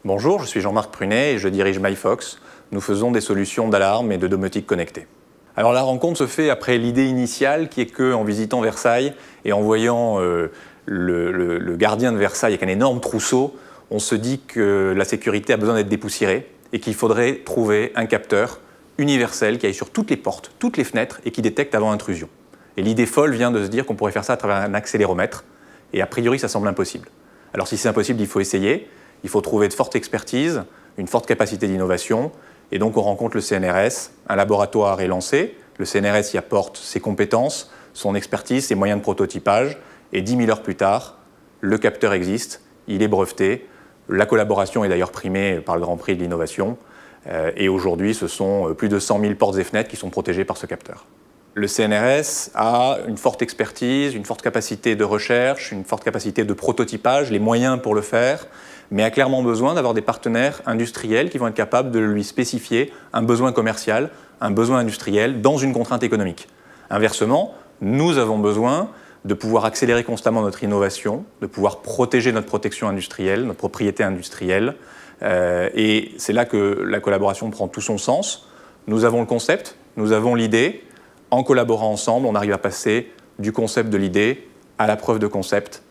Bonjour, je suis Jean-Marc Prunet et je dirige MyFox. Nous faisons des solutions d'alarme et de domotique connectée. Alors la rencontre se fait après l'idée initiale qui est qu'en visitant Versailles et en voyant le gardien de Versailles avec un énorme trousseau, on se dit que la sécurité a besoin d'être dépoussiérée et qu'il faudrait trouver un capteur universel qui aille sur toutes les portes, toutes les fenêtres et qui détecte avant intrusion. Et l'idée folle vient de se dire qu'on pourrait faire ça à travers un accéléromètre et a priori ça semble impossible. Alors si c'est impossible, il faut essayer. Il faut trouver de fortes expertises, une forte capacité d'innovation, et donc on rencontre le CNRS, un laboratoire est lancé, le CNRS y apporte ses compétences, son expertise, ses moyens de prototypage, et 10 000 heures plus tard, le capteur existe, il est breveté, la collaboration est d'ailleurs primée par le Grand Prix de l'innovation, et aujourd'hui ce sont plus de 100 000 portes et fenêtres qui sont protégées par ce capteur. Le CNRS a une forte expertise, une forte capacité de recherche, une forte capacité de prototypage, les moyens pour le faire, mais a clairement besoin d'avoir des partenaires industriels qui vont être capables de lui spécifier un besoin commercial, un besoin industriel dans une contrainte économique. Inversement, nous avons besoin de pouvoir accélérer constamment notre innovation, de pouvoir protéger notre protection industrielle, notre propriété industrielle, et c'est là que la collaboration prend tout son sens. Nous avons le concept, nous avons l'idée. En collaborant ensemble, on arrive à passer du concept de l'idée à la preuve de concept,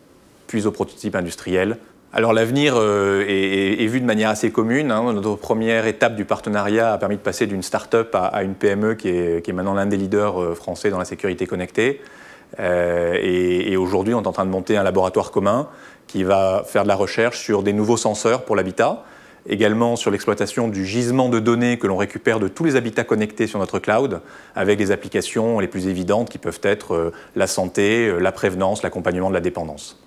puis au prototype industriel. Alors l'avenir est vu de manière assez commune. Notre première étape du partenariat a permis de passer d'une start-up à une PME qui est maintenant l'un des leaders français dans la sécurité connectée. Et aujourd'hui, on est en train de monter un laboratoire commun qui va faire de la recherche sur des nouveaux senseurs pour l'habitat, également sur l'exploitation du gisement de données que l'on récupère de tous les habitats connectés sur notre cloud, avec les applications les plus évidentes qui peuvent être la santé, la prévenance, l'accompagnement de la dépendance.